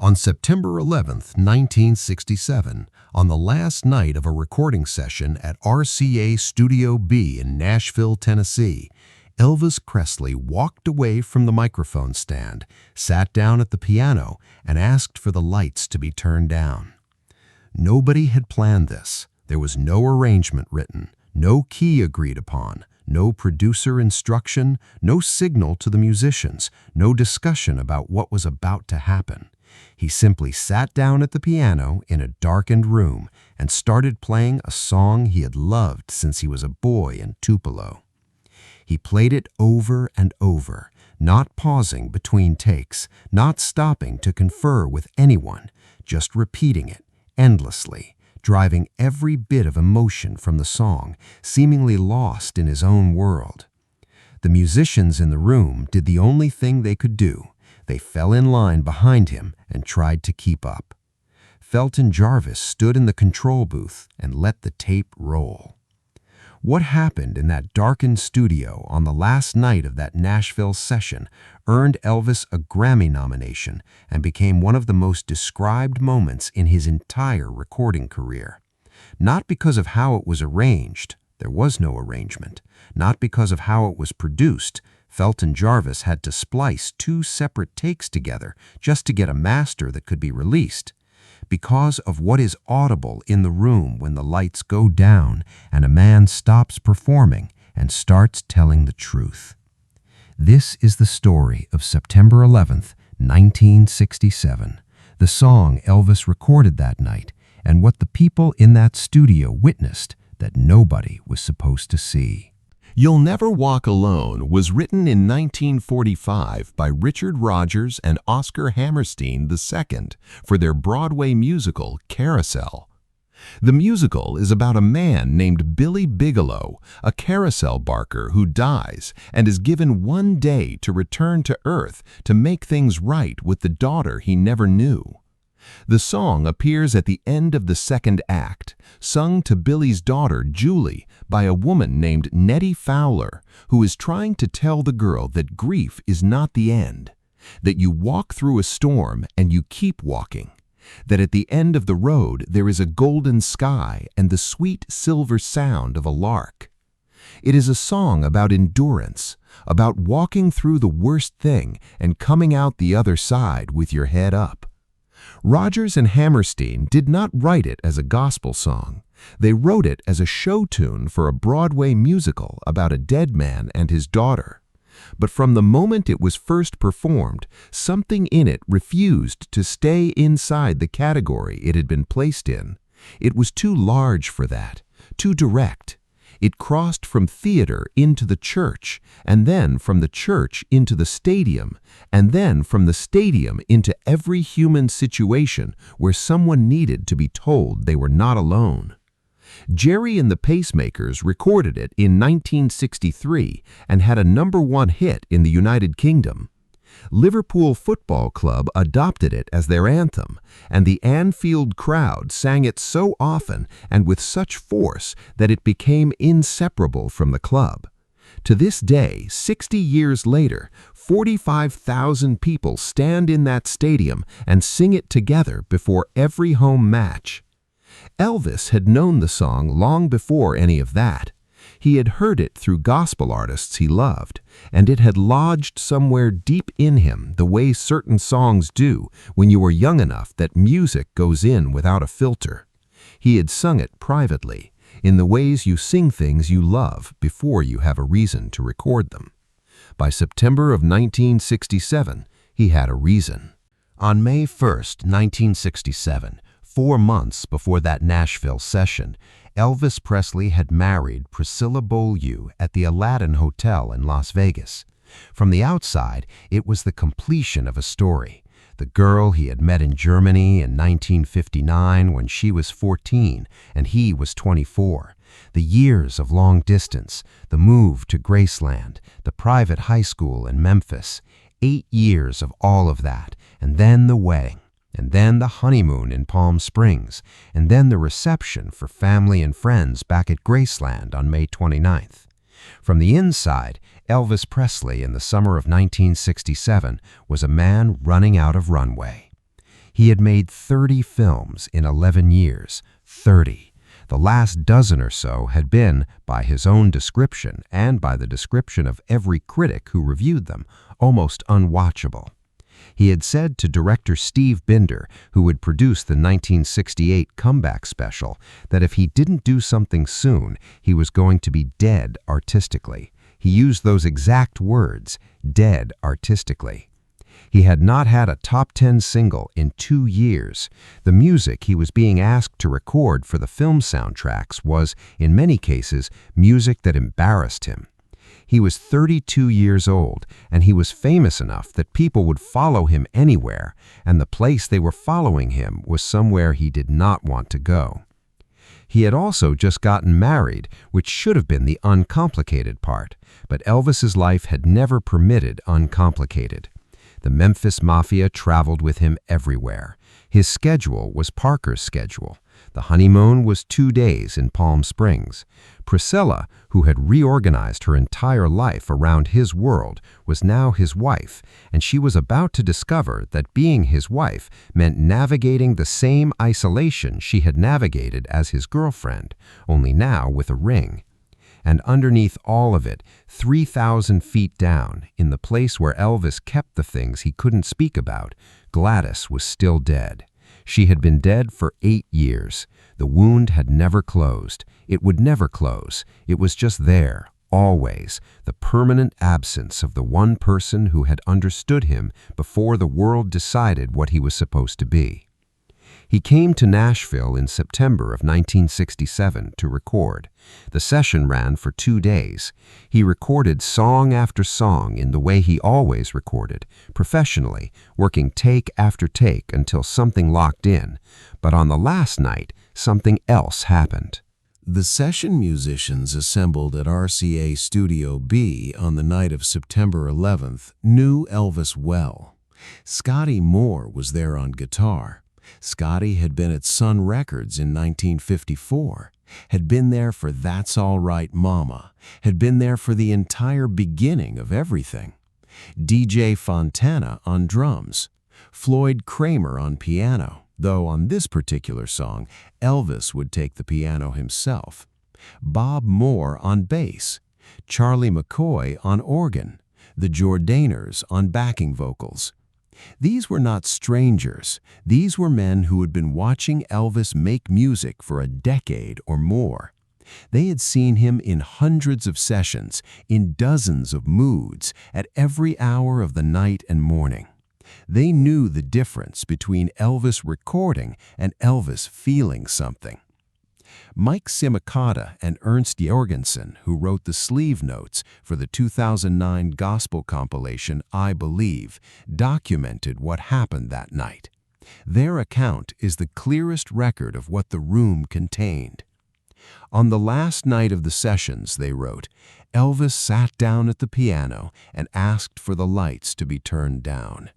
On September 11, 1967, on the last night of a recording session at RCA Studio B in Nashville, Tennessee, Elvis Presley walked away from the microphone stand, sat down at the piano, and asked for the lights to be turned down. Nobody had planned this. There was no arrangement written, no key agreed upon, no producer instruction, no signal to the musicians, no discussion about what was about to happen. He simply sat down at the piano in a darkened room and started playing a song he had loved since he was a boy in Tupelo. He played it over and over, not pausing between takes, not stopping to confer with anyone, just repeating it endlessly, driving every bit of emotion from the song, seemingly lost in his own world. The musicians in the room did the only thing they could do. They fell in line behind him and tried to keep up. Felton Jarvis stood in the control booth and let the tape roll. What happened in that darkened studio on the last night of that Nashville session earned Elvis a Grammy nomination and became one of the most described moments in his entire recording career. Not because of how it was arranged, there was no arrangement. Not because of how it was produced, Felton Jarvis had to splice 2 separate takes together just to get a master that could be released. Because of what is audible in the room when the lights go down and a man stops performing and starts telling the truth. This is the story of September 11th, 1967, the song Elvis recorded that night, and what the people in that studio witnessed that nobody was supposed to see. You'll Never Walk Alone was written in 1945 by Richard Rodgers and Oscar Hammerstein II for their Broadway musical Carousel. The musical is about a man named Billy Bigelow, a carousel barker who dies and is given one day to return to Earth to make things right with the daughter he never knew. The song appears at the end of the second act, sung to Billy's daughter, Julie, by a woman named Nettie Fowler, who is trying to tell the girl that grief is not the end, that you walk through a storm and you keep walking, that at the end of the road there is a golden sky and the sweet silver sound of a lark. It is a song about endurance, about walking through the worst thing and coming out the other side with your head up. Rodgers and Hammerstein did not write it as a gospel song. They wrote it as a show tune for a Broadway musical about a dead man and his daughter. But from the moment it was first performed, something in it refused to stay inside the category it had been placed in. It was too large for that, too direct. It crossed from theater into the church, and then from the church into the stadium, and then from the stadium into every human situation where someone needed to be told they were not alone. Jerry and the Pacemakers recorded it in 1963 and had a #1 hit in the United Kingdom. Liverpool Football Club adopted it as their anthem, and the Anfield crowd sang it so often and with such force that it became inseparable from the club. To this day, 60 years later, 45,000 people stand in that stadium and sing it together before every home match. Elvis had known the song long before any of that. He had heard it through gospel artists he loved, and it had lodged somewhere deep in him the way certain songs do when you are young enough that music goes in without a filter. He had sung it privately, in the ways you sing things you love before you have a reason to record them. By September of 1967, he had a reason. On May 1st, 1967, 4 months before that Nashville session, Elvis Presley had married Priscilla Beaulieu at the Aladdin Hotel in Las Vegas. From the outside, it was the completion of a story. The girl he had met in Germany in 1959 when she was 14 and he was 24. The years of long distance, the move to Graceland, the private high school in Memphis. 8 years of all of that, and then the wedding. And then the honeymoon in Palm Springs, and then the reception for family and friends back at Graceland on May 29th. From the inside, Elvis Presley in the summer of 1967 was a man running out of runway. He had made 30 films in 11 years. 30. The last dozen or so had been, by his own description and by the description of every critic who reviewed them, almost unwatchable. He had said to director Steve Binder, who would produce the 1968 comeback special, that if he didn't do something soon, he was going to be dead artistically. He used those exact words, dead artistically. He had not had a top 10 single in 2 years. The music he was being asked to record for the film soundtracks was, in many cases, music that embarrassed him. He was 32 years old, and he was famous enough that people would follow him anywhere, and the place they were following him was somewhere he did not want to go. He had also just gotten married, which should have been the uncomplicated part, but Elvis's life had never permitted uncomplicated. The Memphis Mafia traveled with him everywhere. His schedule was Parker's schedule. The honeymoon was 2 days in Palm Springs. Priscilla, who had reorganized her entire life around his world, was now his wife, and she was about to discover that being his wife meant navigating the same isolation she had navigated as his girlfriend, only now with a ring. And underneath all of it, 3,000 feet down, in the place where Elvis kept the things he couldn't speak about, Gladys was still dead. She had been dead for 8 years. The wound had never closed. It would never close. It was just there, always, the permanent absence of the one person who had understood him before the world decided what he was supposed to be. He came to Nashville in September of 1967 to record. The session ran for 2 days. He recorded song after song in the way he always recorded, professionally, working take after take until something locked in. But on the last night, something else happened. The session musicians assembled at RCA Studio B on the night of September 11th knew Elvis well. Scotty Moore was there on guitar. Scotty had been at Sun Records in 1954, had been there for That's All Right Mama, had been there for the entire beginning of everything. DJ Fontana on drums, Floyd Kramer on piano, though on this particular song, Elvis would take the piano himself. Bob Moore on bass, Charlie McCoy on organ, the Jordaners on backing vocals. These were not strangers. These were men who had been watching Elvis make music for a decade or more. They had seen him in hundreds of sessions, in dozens of moods, at every hour of the night and morning. They knew the difference between Elvis recording and Elvis feeling something. Mike Cimicata and Ernst Jorgensen, who wrote the sleeve notes for the 2009 gospel compilation I Believe, documented what happened that night. Their account is the clearest record of what the room contained. On the last night of the sessions, they wrote, Elvis sat down at the piano and asked for the lights to be turned down.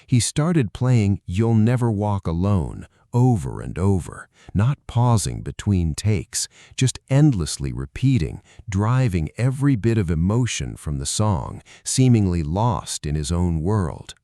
He started playing You'll Never Walk Alone over and over, not pausing between takes, just endlessly repeating, driving every bit of emotion from the song, seemingly lost in his own world.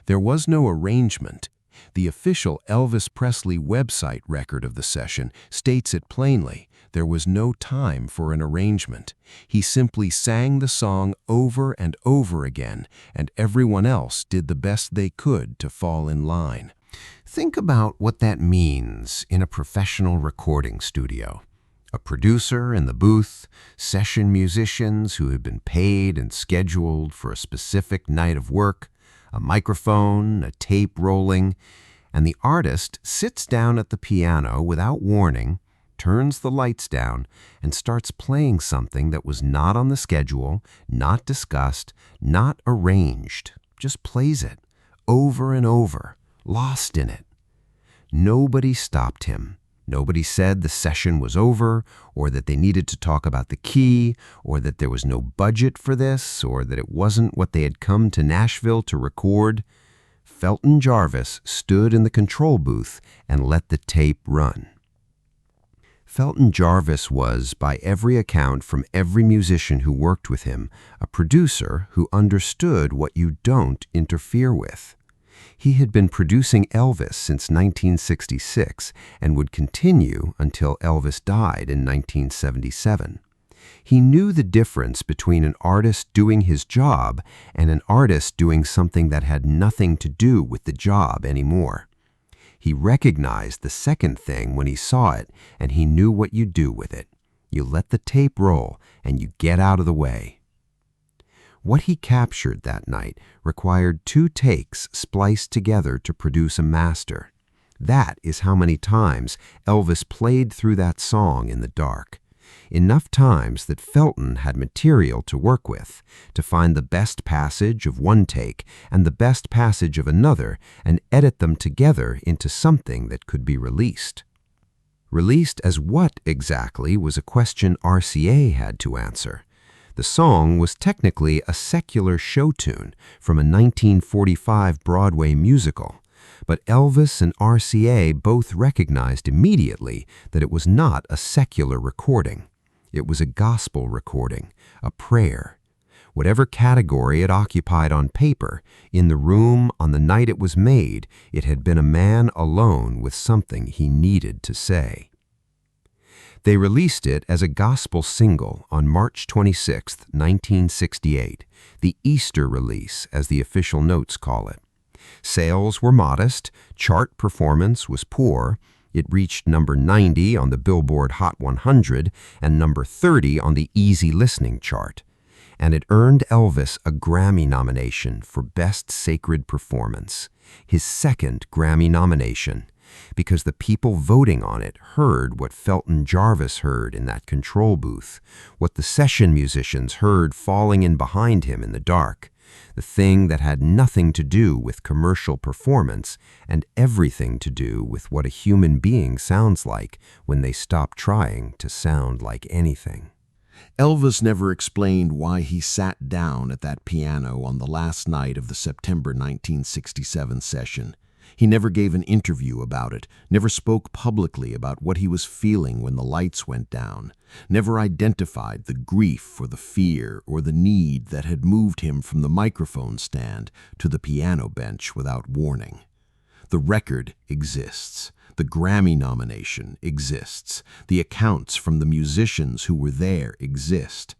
There was no arrangement. The official Elvis Presley website record of the session states it plainly. There was no time for an arrangement. He simply sang the song over and over again, and everyone else did the best they could to fall in line. Think about what that means in a professional recording studio. A producer in the booth, session musicians who have been paid and scheduled for a specific night of work, a microphone, a tape rolling, and the artist sits down at the piano without warning, turns the lights down, and starts playing something that was not on the schedule, not discussed, not arranged, just plays it over and over, lost in it. Nobody stopped him. Nobody said the session was over, or that they needed to talk about the key, or that there was no budget for this, or that it wasn't what they had come to Nashville to record. Felton Jarvis stood in the control booth and let the tape run. Felton Jarvis was, by every account from every musician who worked with him, a producer who understood what you don't interfere with. He had been producing Elvis since 1966 and would continue until Elvis died in 1977. He knew the difference between an artist doing his job and an artist doing something that had nothing to do with the job anymore. He recognized the second thing when he saw it, and he knew what you do with it. You let the tape roll, and you get out of the way. What he captured that night required 2 takes spliced together to produce a master. That is how many times Elvis played through that song in the dark. Enough times that Felton had material to work with, to find the best passage of one take and the best passage of another and edit them together into something that could be released. Released as what exactly was a question RCA had to answer. The song was technically a secular show tune from a 1945 Broadway musical, but Elvis and RCA both recognized immediately that it was not a secular recording. It was a gospel recording, a prayer. Whatever category it occupied on paper, in the room on the night it was made, it had been a man alone with something he needed to say. They released it as a gospel single on March 26, 1968, the Easter release, as the official notes call it. Sales were modest, chart performance was poor. It reached number 90 on the Billboard Hot 100 and number 30 on the Easy Listening chart. And it earned Elvis a Grammy nomination for Best Sacred Performance, his second Grammy nomination, because the people voting on it heard what Felton Jarvis heard in that control booth, what the session musicians heard falling in behind him in the dark, the thing that had nothing to do with commercial performance and everything to do with what a human being sounds like when they stop trying to sound like anything. Elvis never explained why he sat down at that piano on the last night of the September 1967 session. He never gave an interview about it, never spoke publicly about what he was feeling when the lights went down, never identified the grief or the fear or the need that had moved him from the microphone stand to the piano bench without warning. The record exists. The Grammy nomination exists. The accounts from the musicians who were there exist.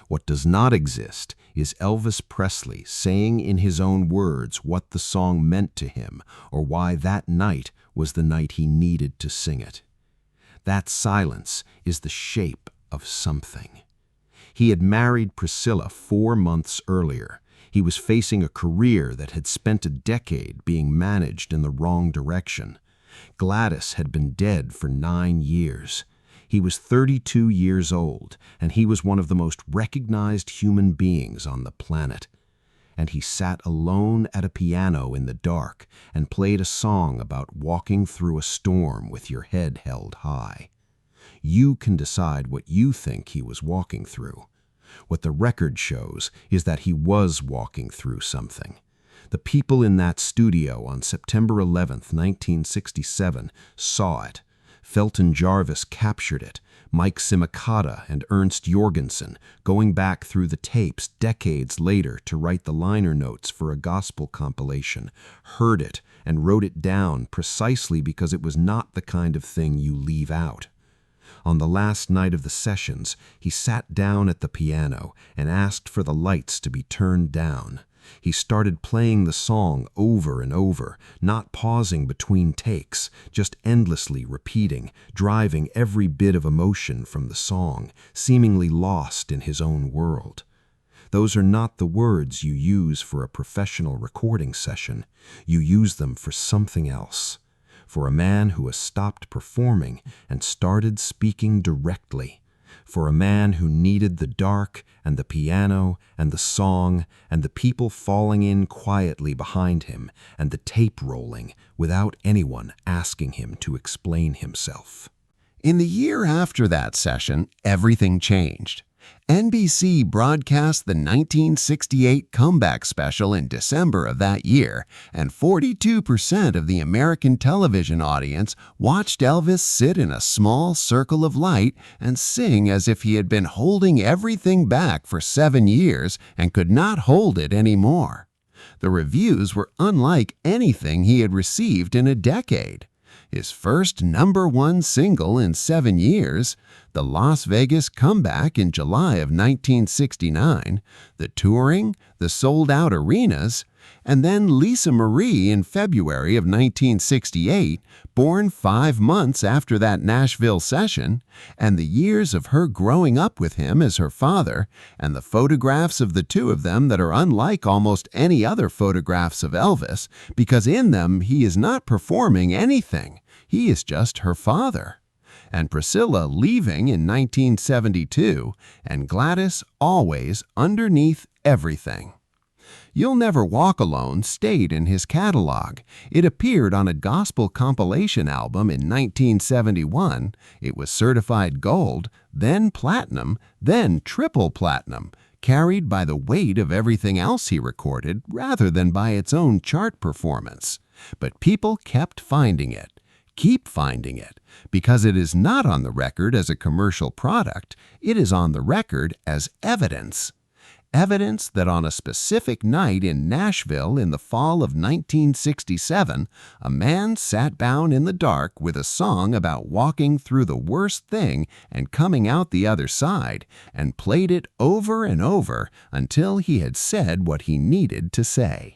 What does not exist is Elvis Presley saying in his own words what the song meant to him or why that night was the night he needed to sing it. That silence is the shape of something. He had married Priscilla 4 months earlier. He was facing a career that had spent a decade being managed in the wrong direction. Gladys had been dead for 9 years. He was 32 years old, and he was one of the most recognized human beings on the planet. And he sat alone at a piano in the dark and played a song about walking through a storm with your head held high. You can decide what you think he was walking through. What the record shows is that he was walking through something. The people in that studio on September 11, 1967, saw it. Felton Jarvis captured it. Mike Cimicata and Ernst Jorgensen, going back through the tapes decades later to write the liner notes for a gospel compilation, heard it and wrote it down precisely because it was not the kind of thing you leave out. On the last night of the sessions, he sat down at the piano and asked for the lights to be turned down. He started playing the song over and over, not pausing between takes, just endlessly repeating, driving every bit of emotion from the song, seemingly lost in his own world. Those are not the words you use for a professional recording session. You use them for something else. For a man who has stopped performing and started speaking directly. For a man who needed the dark and the piano and the song and the people falling in quietly behind him and the tape rolling without anyone asking him to explain himself. In the year after that session, everything changed. NBC broadcast the 1968 comeback special in December of that year, and 42% of the American television audience watched Elvis sit in a small circle of light and sing as if he had been holding everything back for 7 years and could not hold it anymore. The reviews were unlike anything he had received in a decade. His first #1 single in 7 years, the Las Vegas comeback in July of 1969, the touring, the sold-out arenas, and then Lisa Marie in February of 1968, born 5 months after that Nashville session, and the years of her growing up with him as her father, and the photographs of the two of them that are unlike almost any other photographs of Elvis, because in them he is not performing anything. He is just her father. And Priscilla leaving in 1972, and Gladys always underneath everything. You'll Never Walk Alone stayed in his catalog. It appeared on a gospel compilation album in 1971. It was certified gold, then platinum, then triple platinum, carried by the weight of everything else he recorded rather than by its own chart performance. But people kept finding it. Keep finding it, because it is not on the record as a commercial product, it is on the record as evidence. Evidence that on a specific night in Nashville in the fall of 1967, a man sat down in the dark with a song about walking through the worst thing and coming out the other side, and played it over and over until he had said what he needed to say.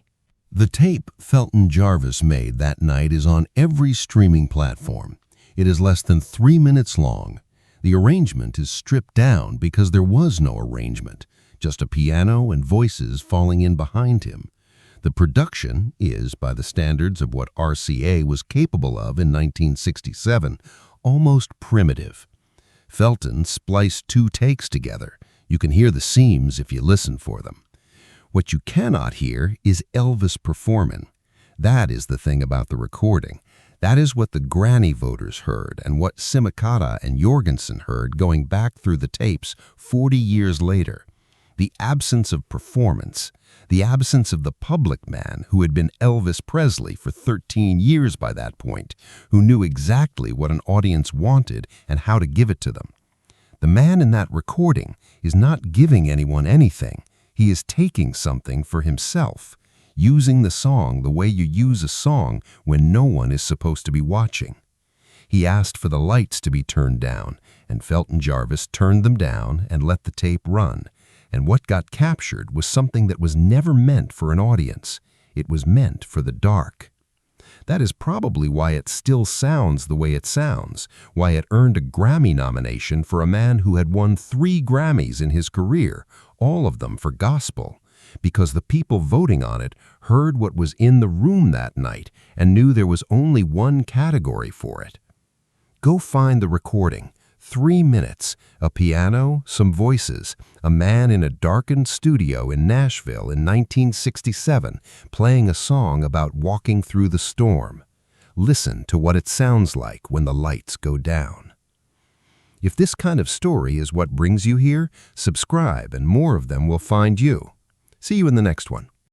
The tape Felton Jarvis made that night is on every streaming platform. It is less than 3 minutes long. The arrangement is stripped down because there was no arrangement, just a piano and voices falling in behind him. The production is, by the standards of what RCA was capable of in 1967, almost primitive. Felton spliced 2 takes together. You can hear the seams if you listen for them. What you cannot hear is Elvis performing. That is the thing about the recording. That is what the Granny voters heard and what Cimicata and Jorgensen heard going back through the tapes 40 years later. The absence of performance, the absence of the public man who had been Elvis Presley for 13 years by that point, who knew exactly what an audience wanted and how to give it to them. The man in that recording is not giving anyone anything. He is taking something for himself, using the song the way you use a song when no one is supposed to be watching. He asked for the lights to be turned down, and Felton Jarvis turned them down and let the tape run. And what got captured was something that was never meant for an audience. It was meant for the dark. That is probably why it still sounds the way it sounds, why it earned a Grammy nomination for a man who had won 3 Grammys in his career, all of them for gospel, because the people voting on it heard what was in the room that night and knew there was only one category for it. Go find the recording. 3 minutes, a piano, some voices, a man in a darkened studio in Nashville in 1967 playing a song about walking through the storm. Listen to what it sounds like when the lights go down. If this kind of story is what brings you here, subscribe and more of them will find you. See you in the next one.